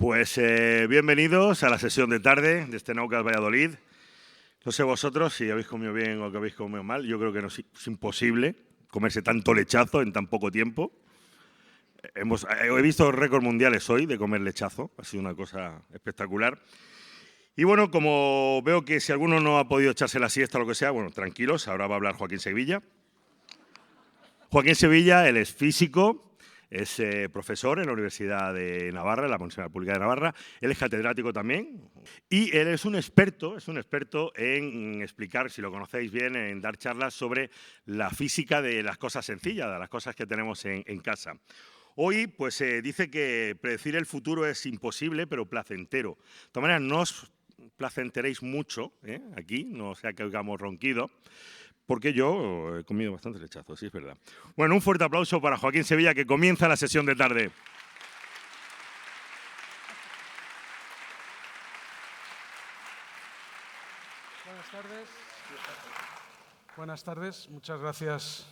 Pues bienvenidos a la sesión de tarde de este Naucas Valladolid. No sé vosotros si habéis comido bien o que habéis comido mal. Yo creo que no, es imposible comerse tanto lechazo en tan poco tiempo. He visto récords mundiales hoy de comer lechazo. Ha sido una cosa espectacular. Y bueno, como veo que si alguno no ha podido echarse la siesta o lo que sea, bueno, tranquilos, ahora va a hablar Joaquín Sevilla. Joaquín Sevilla, él es físico. Es profesor en la Universidad de Navarra, en la Universidad Pública de Navarra. Él es catedrático también. Y él es un experto en explicar, si lo conocéis bien, en dar charlas sobre la física de las cosas sencillas, de las cosas que tenemos en casa. Hoy pues dice que predecir el futuro es imposible, pero placentero. De todas maneras, no os placenteréis mucho aquí, no sea que oigamos ronquido. Porque yo he comido bastante lechazo, sí es verdad. Bueno, un fuerte aplauso para Joaquín Sevilla, que comienza la sesión de tarde. Buenas tardes. Buenas tardes. Muchas gracias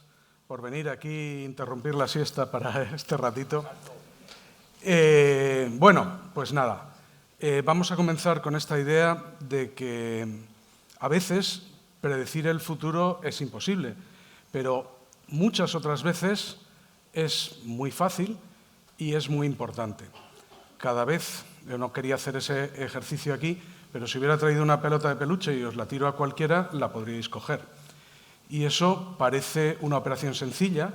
por venir aquí e interrumpir la siesta para este ratito. Bueno, pues nada. Vamos a comenzar con esta idea de que a veces predecir el futuro es imposible, pero muchas otras veces es muy fácil y es muy importante. Cada vez, yo no quería hacer ese ejercicio aquí, pero si hubiera traído una pelota de peluche y os la tiro a cualquiera, la podríais coger. Y eso parece una operación sencilla,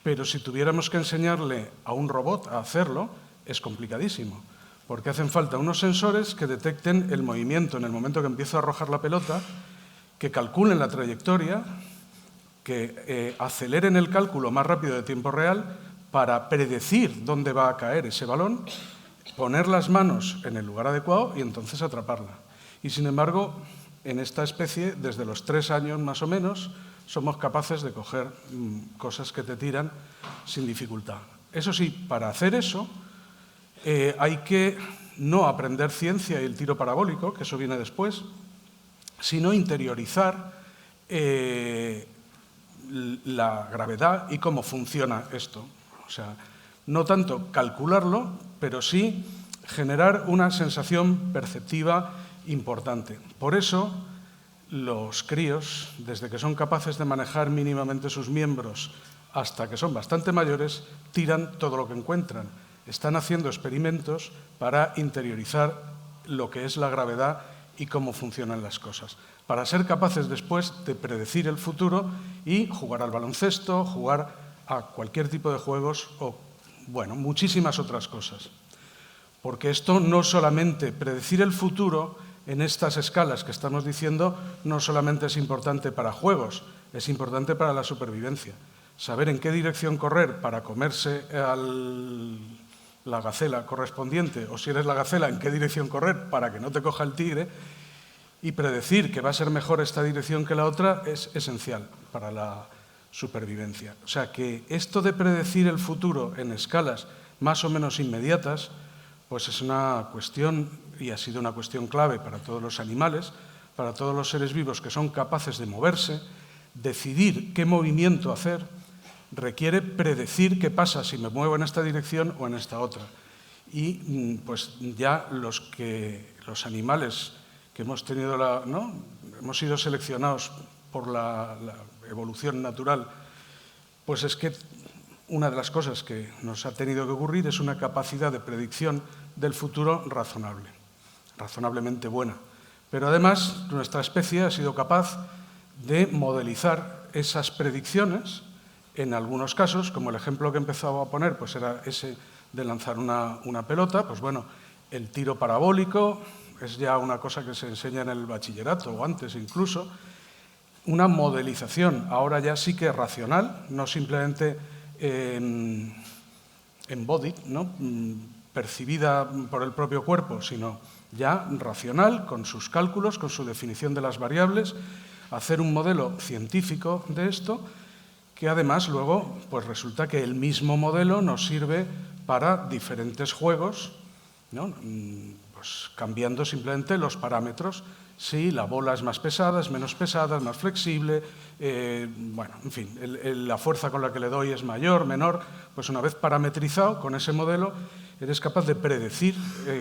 pero si tuviéramos que enseñarle a un robot a hacerlo, es complicadísimo, porque hacen falta unos sensores que detecten el movimiento en el momento que empiezo a arrojar la pelota, que calculen la trayectoria, que aceleren el cálculo más rápido de tiempo real para predecir dónde va a caer ese balón, poner las manos en el lugar adecuado y entonces atraparla. Y sin embargo, en esta especie, desde los 3 años más o menos, somos capaces de coger cosas que te tiran sin dificultad. Eso sí, para hacer eso hay que no aprender ciencia y el tiro parabólico, que eso viene después, sino interiorizar la gravedad y cómo funciona esto. O sea, no tanto calcularlo, pero sí generar una sensación perceptiva importante. Por eso, los críos, desde que son capaces de manejar mínimamente sus miembros hasta que son bastante mayores, tiran todo lo que encuentran. Están haciendo experimentos para interiorizar lo que es la gravedad y cómo funcionan las cosas, para ser capaces después de predecir el futuro y jugar al baloncesto, jugar a cualquier tipo de juegos o, bueno, muchísimas otras cosas. Porque esto no solamente, predecir el futuro en estas escalas que estamos diciendo, no solamente es importante para juegos, es importante para la supervivencia. Saber en qué dirección correr para comerse la gacela correspondiente, o si eres la gacela, en qué dirección correr para que no te coja el tigre, y predecir que va a ser mejor esta dirección que la otra es esencial para la supervivencia. O sea que esto de predecir el futuro en escalas más o menos inmediatas, pues es una cuestión, y ha sido una cuestión clave para todos los animales, para todos los seres vivos que son capaces de moverse, decidir qué movimiento hacer, requiere predecir qué pasa si me muevo en esta dirección o en esta otra. Y pues ya los animales que hemos tenido hemos sido seleccionados por la evolución natural, pues es que una de las cosas que nos ha tenido que ocurrir es una capacidad de predicción del futuro razonable, razonablemente buena. Pero además nuestra especie ha sido capaz de modelizar esas predicciones. En algunos casos, como el ejemplo que empezaba a poner, pues era ese de lanzar una pelota, pues bueno, el tiro parabólico es ya una cosa que se enseña en el bachillerato o antes incluso, una modelización, ahora ya sí que racional, no simplemente embodied, ¿no? Percibida por el propio cuerpo, sino ya racional, con sus cálculos, con su definición de las variables, hacer un modelo científico de esto, que además luego pues resulta que el mismo modelo nos sirve para diferentes juegos, ¿no? Pues cambiando simplemente los parámetros. Si la bola es más pesada, es menos pesada, es más flexible, bueno, en fin, la fuerza con la que le doy es mayor, menor, pues una vez parametrizado con ese modelo, eres capaz de predecir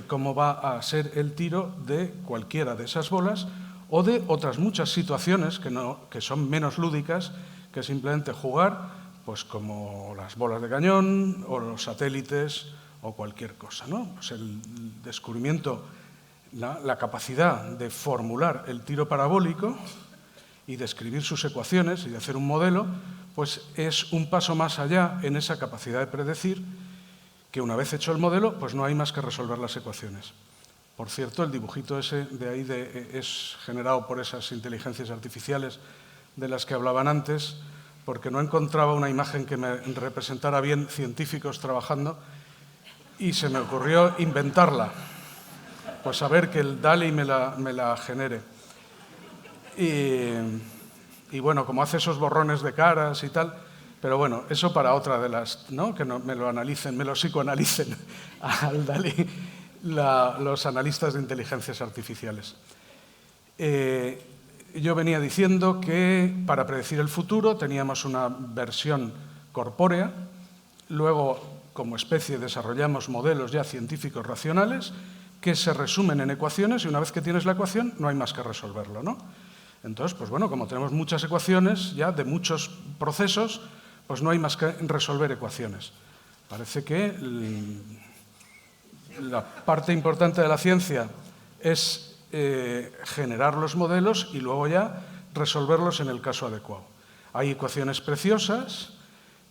cómo va a ser el tiro de cualquiera de esas bolas o de otras muchas situaciones que son menos lúdicas que simplemente jugar, pues como las bolas de cañón o los satélites o cualquier cosa, ¿no? Pues el descubrimiento, la capacidad de formular el tiro parabólico y de escribir sus ecuaciones y de hacer un modelo, pues es un paso más allá en esa capacidad de predecir, que una vez hecho el modelo, pues no hay más que resolver las ecuaciones. Por cierto, el dibujito ese de ahí es generado por esas inteligencias artificiales de las que hablaban antes, porque no encontraba una imagen que me representara bien científicos trabajando y se me ocurrió inventarla, pues a ver que el DALL-E me la genere. Y bueno, como hace esos borrones de caras y tal, pero bueno, eso para otra de las, ¿no? Que no, me lo psicoanalicen al DALL-E los analistas de inteligencias artificiales. Yo venía diciendo que para predecir el futuro teníamos una versión corpórea, luego como especie desarrollamos modelos ya científicos racionales que se resumen en ecuaciones y una vez que tienes la ecuación no hay más que resolverlo, ¿no? Entonces, pues bueno, como tenemos muchas ecuaciones ya de muchos procesos, pues no hay más que resolver ecuaciones. Parece que la parte importante de la ciencia es generar los modelos y luego ya resolverlos en el caso adecuado. Hay ecuaciones preciosas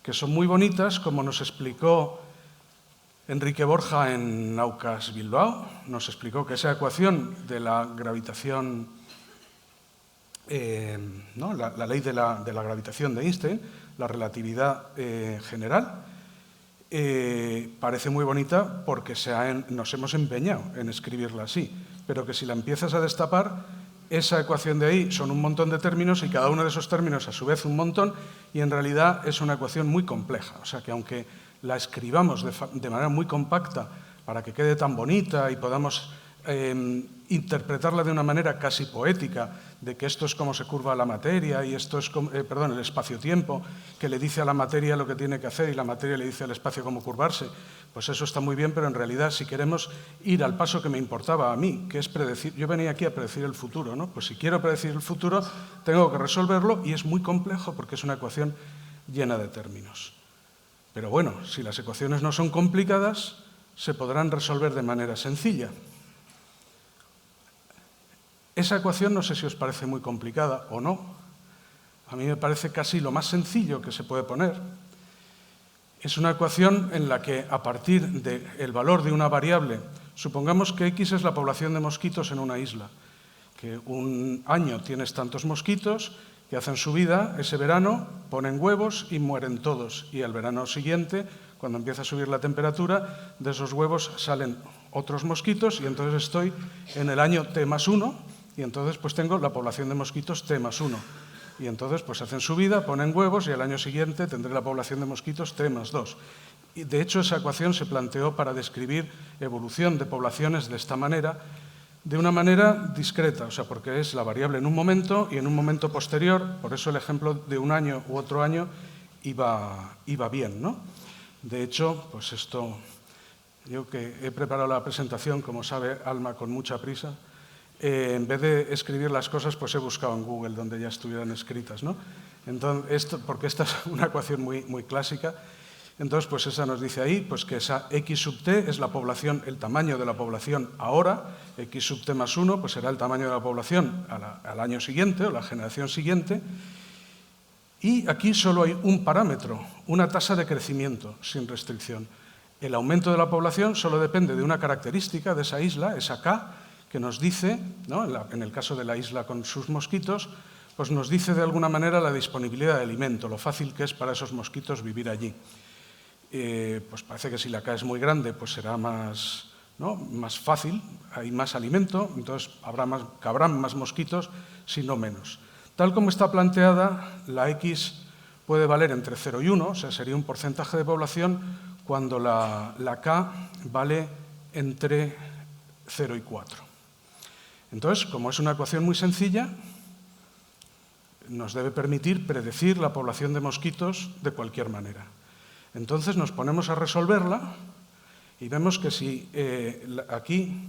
que son muy bonitas, como nos explicó Enrique Borja en Naucas Bilbao. Nos explicó que esa ecuación de la gravitación, ¿no? la ley de la gravitación de Einstein, la relatividad general, parece muy bonita porque nos hemos empeñado en escribirla así, pero que si la empiezas a destapar, esa ecuación de ahí son un montón de términos y cada uno de esos términos a su vez un montón y en realidad es una ecuación muy compleja. O sea que aunque la escribamos de manera muy compacta para que quede tan bonita y podamos interpretarla de una manera casi poética, de que esto es como se curva la materia y esto es, el espacio-tiempo, que le dice a la materia lo que tiene que hacer y la materia le dice al espacio cómo curvarse, pues eso está muy bien, pero en realidad si queremos ir al paso que me importaba a mí, que es predecir, yo venía aquí a predecir el futuro, ¿no? Pues si quiero predecir el futuro tengo que resolverlo y es muy complejo porque es una ecuación llena de términos. Pero bueno, si las ecuaciones no son complicadas, se podrán resolver de manera sencilla. Esa ecuación no sé si os parece muy complicada o no. A mí me parece casi lo más sencillo que se puede poner. Es una ecuación en la que a partir del valor de una variable, supongamos que X es la población de mosquitos en una isla, que un año tienes tantos mosquitos que hacen su vida, ese verano ponen huevos y mueren todos. Y al verano siguiente, cuando empieza a subir la temperatura, de esos huevos salen otros mosquitos y entonces estoy en el año T+1 y entonces pues tengo la población de mosquitos T+1. Y entonces pues hacen su vida, ponen huevos y al año siguiente tendré la población de mosquitos T+2. Y de hecho esa ecuación se planteó para describir evolución de poblaciones de esta manera, de una manera discreta, o sea, porque es la variable en un momento y en un momento posterior, por eso el ejemplo de un año u otro año iba bien, ¿no? De hecho, pues esto, yo que he preparado la presentación, como sabe Alma, con mucha prisa, en vez de escribir las cosas, pues he buscado en Google donde ya estuvieran escritas, ¿no? Entonces, porque esta es una ecuación muy clásica. Entonces, pues esa nos dice ahí pues que esa X sub t es la población, el tamaño de la población ahora, X sub t+1 pues será el tamaño de la población al año siguiente o la generación siguiente. Y aquí solo hay un parámetro, una tasa de crecimiento sin restricción. El aumento de la población solo depende de una característica de esa isla, esa K, que nos dice, ¿no? en el caso de la isla con sus mosquitos, pues nos dice de alguna manera la disponibilidad de alimento, lo fácil que es para esos mosquitos vivir allí. Pues parece que si la K es muy grande, pues será más fácil, hay más alimento, entonces cabrán más mosquitos, si no menos. Tal como está planteada, la X puede valer entre 0 y 1, o sea, sería un porcentaje de población, cuando la K vale entre 0 y 4. Entonces, como es una ecuación muy sencilla, nos debe permitir predecir la población de mosquitos de cualquier manera. Entonces nos ponemos a resolverla Y vemos que si aquí,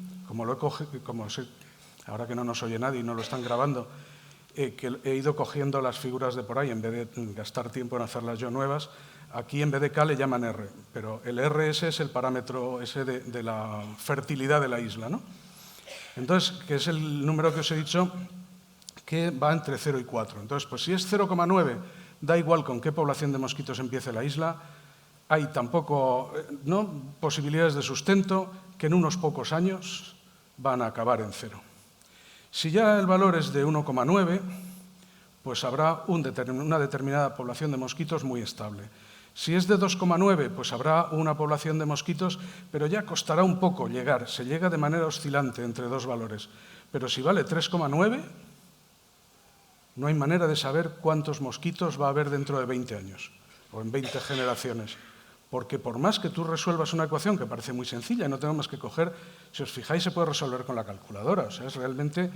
ahora que no nos oye nadie y no lo están grabando, que he ido cogiendo las figuras de por ahí en vez de gastar tiempo en hacerlas yo nuevas, aquí en vez de K le llaman R, pero el RS es el parámetro ese de la fertilidad de la isla, ¿no? Entonces, que es el número que os he dicho que va entre 0 y 4. Entonces, pues si es 0,9, da igual con qué población de mosquitos empiece la isla, hay tampoco posibilidades de sustento que en unos pocos años van a acabar en 0. Si ya el valor es de 1,9, pues habrá una determinada población de mosquitos muy estable. Si es de 2,9, pues habrá una población de mosquitos, pero ya costará un poco llegar. Se llega de manera oscilante entre dos valores. Pero si vale 3,9, no hay manera de saber cuántos mosquitos va a haber dentro de 20 años o en 20 generaciones. Porque por más que tú resuelvas una ecuación que parece muy sencilla y no tenemos más que coger, si os fijáis, se puede resolver con la calculadora. O sea, es realmente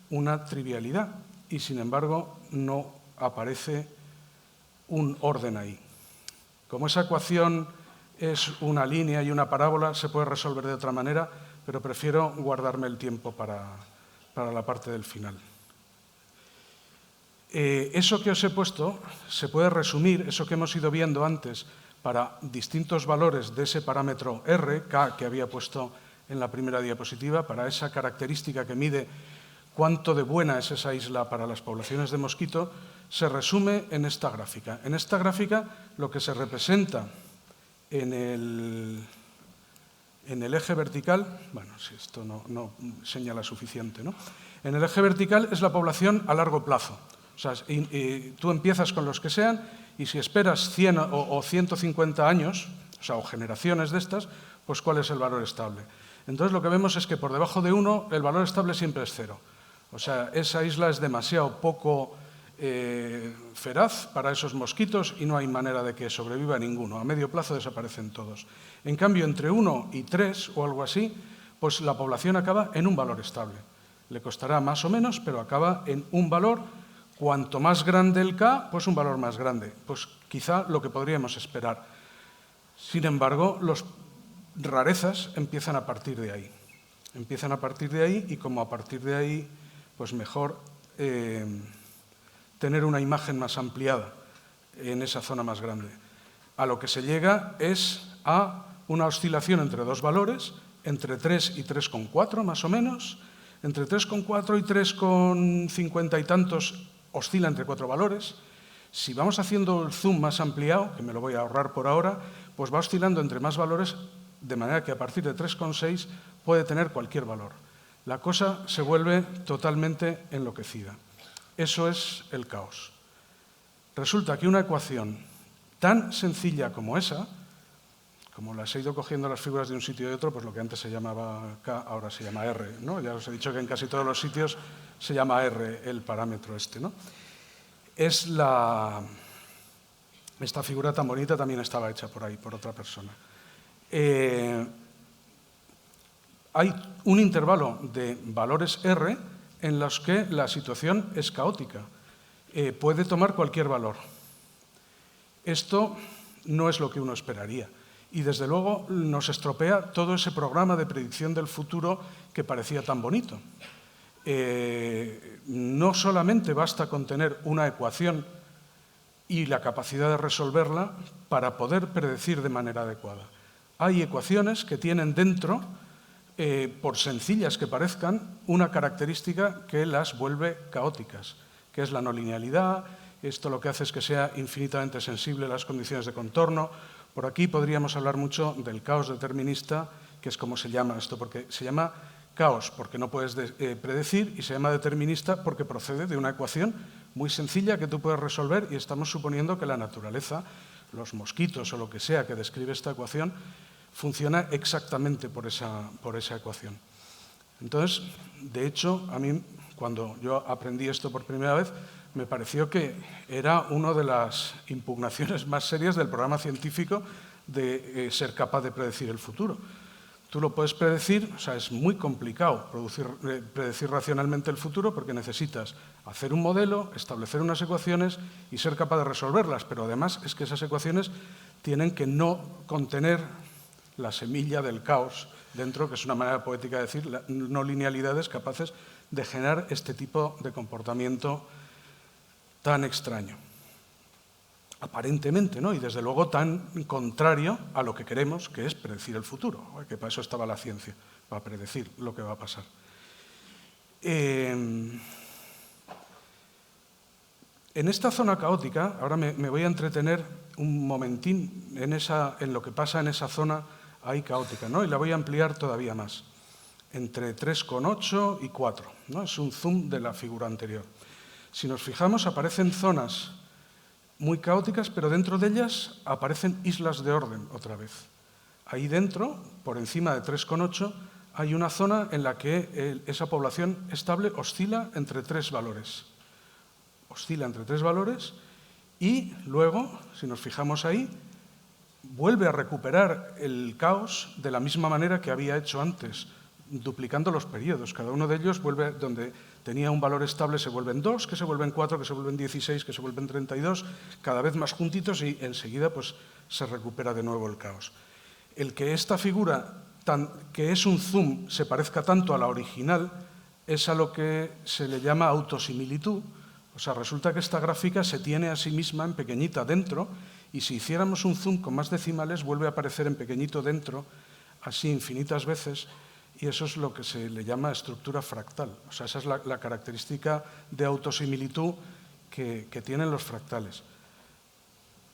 una trivialidad y, sin embargo, no aparece un orden ahí. Como esa ecuación es una línea y una parábola, se puede resolver de otra manera, pero prefiero guardarme el tiempo para la parte del final. Eso que os he puesto se puede resumir, eso que hemos ido viendo antes, para distintos valores de ese parámetro R, K, que había puesto en la primera diapositiva, para esa característica que mide cuánto de buena es esa isla para las poblaciones de mosquito, se resume en esta gráfica. En esta gráfica lo que se representa en el eje vertical, bueno, si esto no señala suficiente, ¿no? En el eje vertical es la población a largo plazo. O sea, tú empiezas con los que sean y si esperas 100 o 150 años, o generaciones de estas, pues ¿cuál es el valor estable? Entonces lo que vemos es que por debajo de 1 el valor estable siempre es 0. O sea, esa isla es demasiado poco feraz para esos mosquitos y no hay manera de que sobreviva ninguno. A medio plazo desaparecen todos. En cambio, entre 1 y 3 o algo así, pues la población acaba en un valor estable. Le costará más o menos, pero acaba en un valor. Cuanto más grande el K, pues un valor más grande. Pues quizá lo que podríamos esperar. Sin embargo, las rarezas empiezan a partir de ahí. Empiezan a partir de ahí y como a partir de ahí, pues mejor tener una imagen más ampliada en esa zona más grande. A lo que se llega es a una oscilación entre dos valores, entre 3 y 3,4 más o menos. Entre 3,4 y 3,50 y tantos oscila entre 4 valores. Si vamos haciendo el zoom más ampliado, que me lo voy a ahorrar por ahora, pues va oscilando entre más valores, de manera que a partir de 3,6 puede tener cualquier valor. La cosa se vuelve totalmente enloquecida. Eso es el caos. Resulta que una ecuación tan sencilla como esa, como las he ido cogiendo las figuras de un sitio y de otro, pues lo que antes se llamaba K, ahora se llama R, ¿no? Ya os he dicho que en casi todos los sitios se llama R el parámetro este, ¿no? Esta figura tan bonita también estaba hecha por ahí, por otra persona. Hay un intervalo de valores R en los que la situación es caótica. Puede tomar cualquier valor. Esto no es lo que uno esperaría. Y desde luego nos estropea todo ese programa de predicción del futuro que parecía tan bonito. No solamente basta con tener una ecuación y la capacidad de resolverla para poder predecir de manera adecuada. Hay ecuaciones que tienen dentro, por sencillas que parezcan, una característica que las vuelve caóticas, que es la no linealidad. Esto lo que hace es que sea infinitamente sensible a las condiciones de contorno. Por aquí podríamos hablar mucho del caos determinista, que es como se llama esto, porque se llama caos porque no puedes predecir y se llama determinista porque procede de una ecuación muy sencilla que tú puedes resolver y estamos suponiendo que la naturaleza, los mosquitos o lo que sea que describe esta ecuación, funciona exactamente por esa ecuación. Entonces, de hecho, a mí, cuando yo aprendí esto por primera vez, me pareció que era una de las impugnaciones más serias del programa científico de ser capaz de predecir el futuro. Tú lo puedes predecir, o sea, es muy complicado predecir racionalmente el futuro porque necesitas hacer un modelo, establecer unas ecuaciones y ser capaz de resolverlas, pero además es que esas ecuaciones tienen que no contener la semilla del caos dentro, que es una manera poética de decir no linealidades capaces de generar este tipo de comportamiento tan extraño. Aparentemente, ¿no? Y desde luego tan contrario a lo que queremos, que es predecir el futuro, que para eso estaba la ciencia, para predecir lo que va a pasar. En esta zona caótica, ahora me voy a entretener un momentín en lo que pasa en esa zona ahí caótica, ¿no? Y la voy a ampliar todavía más, entre 3,8 y 4, ¿no? Es un zoom de la figura anterior. Si nos fijamos, aparecen zonas muy caóticas, pero dentro de ellas aparecen islas de orden otra vez. Ahí dentro, por encima de 3,8, hay una zona en la que esa población estable oscila entre 3 valores. Oscila entre 3 valores y luego, si nos fijamos ahí, vuelve a recuperar el caos de la misma manera que había hecho antes, duplicando los periodos. Cada uno de ellos vuelve, donde tenía un valor estable, se vuelven 2, que se vuelven 4, que se vuelven 16, que se vuelven 32, cada vez más juntitos y enseguida pues, se recupera de nuevo el caos. El que esta figura, que es un zoom, se parezca tanto a la original, es a lo que se le llama autosimilitud. O sea, resulta que esta gráfica se tiene a sí misma en pequeñita dentro y si hiciéramos un zoom con más decimales vuelve a aparecer en pequeñito dentro, así infinitas veces, y eso es lo que se le llama estructura fractal. O sea, esa es la característica de autosimilitud que tienen los fractales,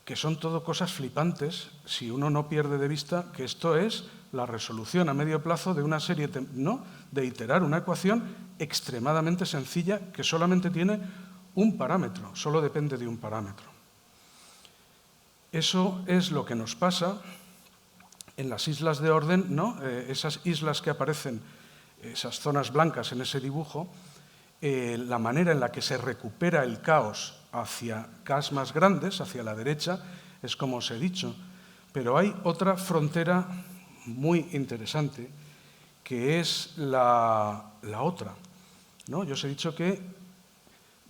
que son todo cosas flipantes si uno no pierde de vista que esto es la resolución a medio plazo de una serie, ¿no?, de iterar una ecuación extremadamente sencilla que solamente tiene un parámetro, solo depende de un parámetro. Eso es lo que nos pasa en las islas de orden, ¿no? Esas islas que aparecen, esas zonas blancas en ese dibujo, la manera en la que se recupera el caos hacia Ks más grandes, hacia la derecha, es como os he dicho. Pero hay otra frontera muy interesante, que es la otra, ¿no? Yo os he dicho que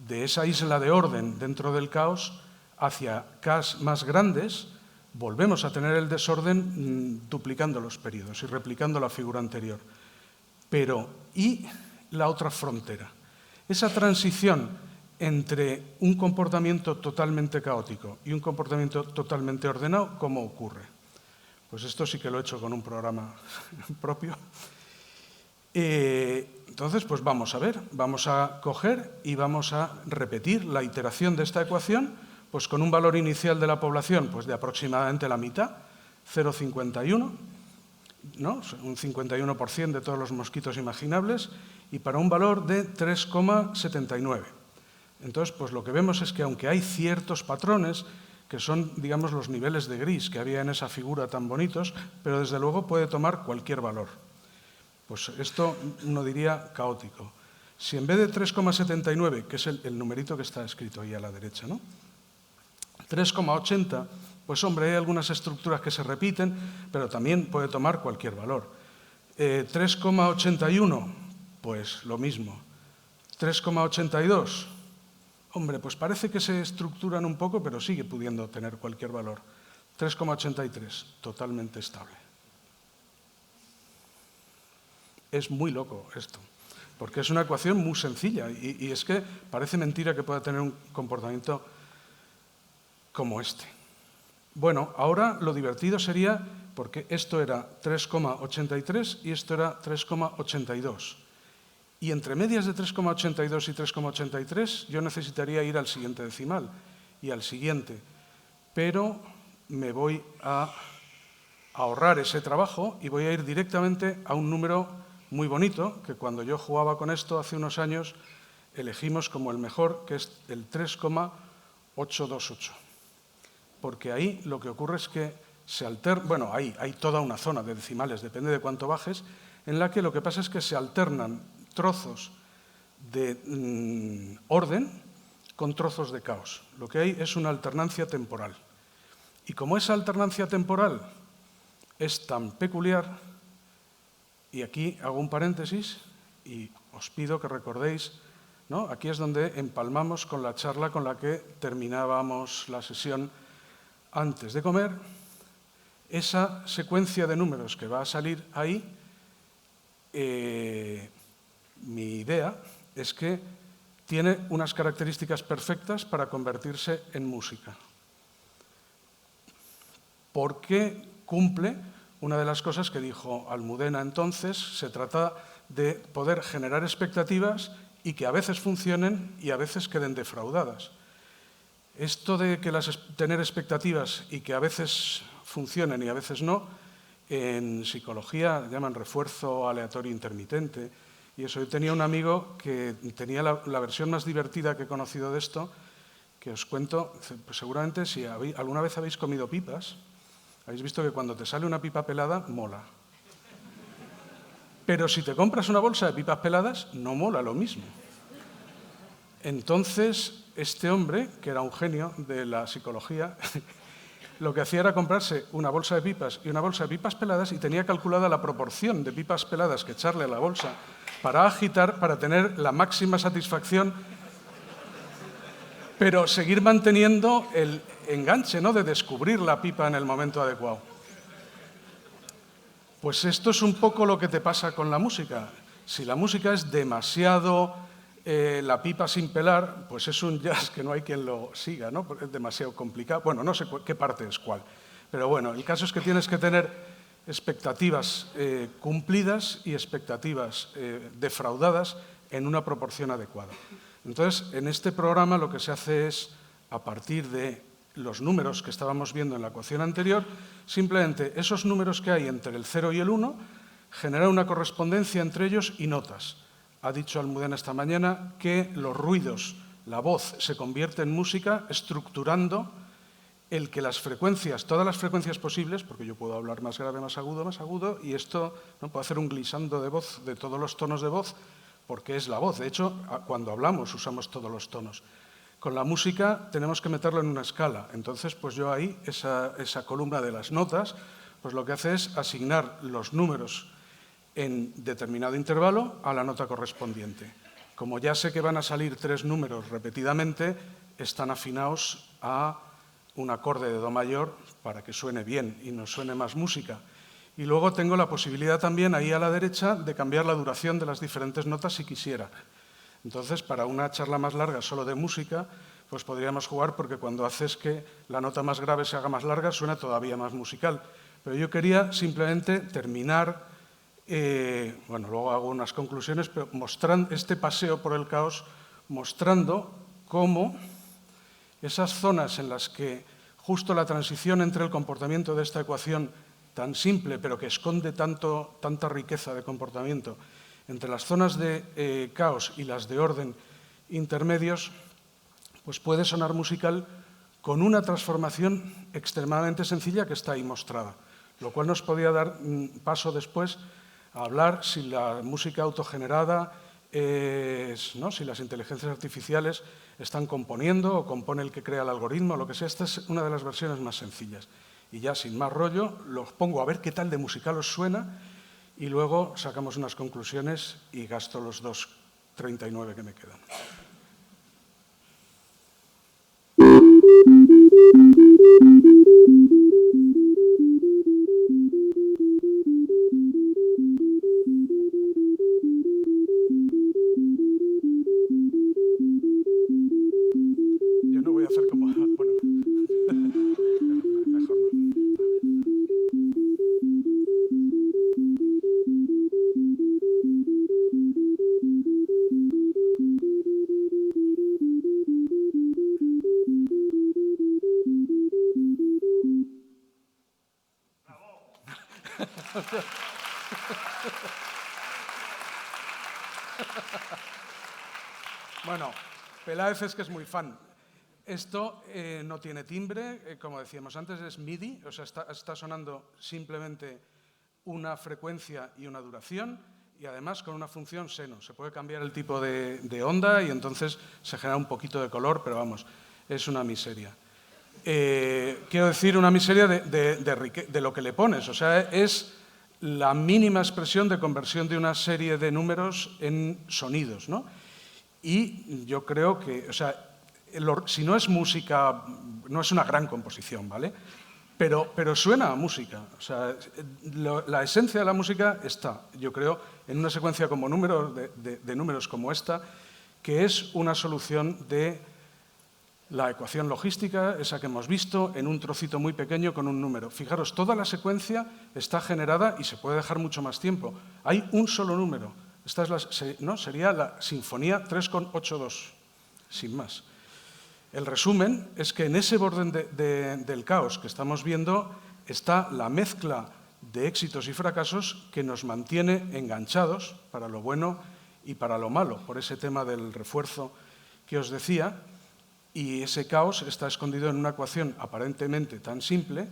de esa isla de orden dentro del caos hacia Ks más grandes, volvemos a tener el desorden duplicando los periodos y replicando la figura anterior. Pero, ¿y la otra frontera? Esa transición entre un comportamiento totalmente caótico y un comportamiento totalmente ordenado, ¿cómo ocurre? Pues esto sí que lo he hecho con un programa propio. Entonces, pues vamos a ver, vamos a coger y vamos a repetir la iteración de esta ecuación, pues con un valor inicial de la población pues de aproximadamente la mitad, 0,51, ¿no? Un 51% de todos los mosquitos imaginables, y para un valor de 3,79. Entonces, pues lo que vemos es que aunque hay ciertos patrones, que son, digamos, los niveles de gris que había en esa figura tan bonitos, pero desde luego puede tomar cualquier valor. Pues esto uno diría caótico. Si en vez de 3,79, que es el numerito que está escrito ahí a la derecha, ¿no?, 3,80, pues hombre, hay algunas estructuras que se repiten, pero también puede tomar cualquier valor. 3,81, pues lo mismo. 3,82, hombre, pues parece que se estructuran un poco, pero sigue pudiendo tener cualquier valor. 3,83, totalmente estable. Es muy loco esto, porque es una ecuación muy sencilla y es que parece mentira que pueda tener un comportamiento como este. Bueno, ahora lo divertido sería, porque esto era 3,83 y esto era 3,82. Y entre medias de 3,82 y 3,83 yo necesitaría ir al siguiente decimal y al siguiente. Pero me voy a ahorrar ese trabajo y voy a ir directamente a un número muy bonito, que cuando yo jugaba con esto hace unos años elegimos como el mejor, que es el 3,828. Porque ahí lo que ocurre es que se alterna, bueno, hay toda una zona de decimales, depende de cuánto bajes, en la que lo que pasa es que se alternan trozos de orden con trozos de caos. Lo que hay es una alternancia temporal. Y como esa alternancia temporal es tan peculiar, y aquí hago un paréntesis y os pido que recordéis, ¿no?, aquí es donde empalmamos con la charla con la que terminábamos la sesión antes de comer, esa secuencia de números que va a salir ahí, mi idea es que tiene unas características perfectas para convertirse en música. Porque cumple una de las cosas que dijo Almudena entonces: se trata de poder generar expectativas y que a veces funcionen y a veces queden defraudadas. Esto de que tener expectativas y que a veces funcionen y a veces no, en psicología llaman refuerzo aleatorio intermitente. Y eso, yo tenía un amigo que tenía la versión más divertida que he conocido de esto, que os cuento. Pues seguramente si alguna vez habéis comido pipas, habéis visto que cuando te sale una pipa pelada, mola. Pero si te compras una bolsa de pipas peladas, no mola lo mismo. Entonces, este hombre, que era un genio de la psicología, lo que hacía era comprarse una bolsa de pipas y una bolsa de pipas peladas y tenía calculada la proporción de pipas peladas que echarle a la bolsa para agitar, para tener la máxima satisfacción, pero seguir manteniendo el enganche, ¿no?, de descubrir la pipa en el momento adecuado. Pues esto es un poco lo que te pasa con la música. Si la música es demasiado la pipa sin pelar, pues es un jazz que no hay quien lo siga, ¿no? Porque es demasiado complicado. Bueno, no sé qué parte es cuál. Pero bueno, el caso es que tienes que tener expectativas cumplidas y expectativas defraudadas en una proporción adecuada. Entonces, en este programa lo que se hace es, a partir de los números que estábamos viendo en la ecuación anterior, simplemente esos números que hay entre el 0 y el 1, generar una correspondencia entre ellos y notas. Ha dicho Almudena esta mañana que los ruidos, la voz, se convierte en música estructurando el que las frecuencias, todas las frecuencias posibles, porque yo puedo hablar más grave, más agudo, y esto no puedo hacer un glissando de voz de todos los tonos de voz, porque es la voz. De hecho, cuando hablamos usamos todos los tonos. Con la música tenemos que meterlo en una escala. Entonces, pues yo ahí, esa columna de las notas, pues lo que hace es asignar los números en determinado intervalo a la nota correspondiente. Como ya sé que van a salir 3 números repetidamente, están afinados a un acorde de do mayor para que suene bien y nos suene más música. Y luego tengo la posibilidad también ahí a la derecha de cambiar la duración de las diferentes notas si quisiera. Entonces, para una charla más larga solo de música, pues podríamos jugar, porque cuando haces que la nota más grave se haga más larga, suena todavía más musical. Pero yo quería simplemente terminar, bueno, luego hago unas conclusiones, pero mostrando este paseo por el caos, mostrando cómo esas zonas en las que justo la transición entre el comportamiento de esta ecuación tan simple, pero que esconde tanta riqueza de comportamiento, entre las zonas de caos y las de orden intermedios, pues puede sonar musical con una transformación extremadamente sencilla que está ahí mostrada, lo cual nos podía dar paso después a hablar si la música autogenerada ¿no?, si las inteligencias artificiales están componiendo o compone el que crea el algoritmo, lo que sea. Esta es una de las versiones más sencillas. Y ya sin más rollo, los pongo a ver qué tal de musical os suena y luego sacamos unas conclusiones y gasto los 2,39 que me quedan. Yo no voy a hacer como... Bueno, mejor no. Bueno, Peláez es que es muy fan. Esto no tiene timbre, como decíamos antes, es MIDI, o sea, está sonando simplemente una frecuencia y una duración, y además con una función seno. Se puede cambiar el tipo de onda y entonces se genera un poquito de color, pero vamos, es una miseria. Quiero decir, una miseria de lo que le pones, o sea, es la mínima expresión de conversión de una serie de números en sonidos, ¿no? Y yo creo que, o sea, si no es música, no es una gran composición, ¿vale? pero suena a música. O sea, la esencia de la música está, yo creo, en una secuencia como de números como esta, que es una solución de la ecuación logística, esa que hemos visto, en un trocito muy pequeño con un número. Fijaros, toda la secuencia está generada y se puede dejar mucho más tiempo. Hay un solo número. Esta es ¿no? Sería la Sinfonía 3,82, sin más. El resumen es que en ese borde del caos que estamos viendo está la mezcla de éxitos y fracasos que nos mantiene enganchados para lo bueno y para lo malo, por ese tema del refuerzo que os decía, y ese caos está escondido en una ecuación aparentemente tan simple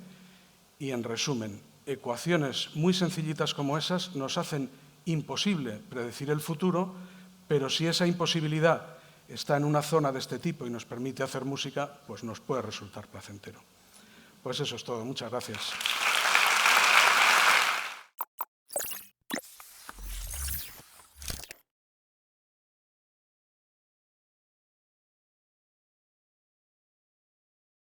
y, en resumen, ecuaciones muy sencillitas como esas nos hacen imposible predecir el futuro, pero si esa imposibilidad está en una zona de este tipo y nos permite hacer música, pues nos puede resultar placentero. Pues eso es todo. Muchas gracias.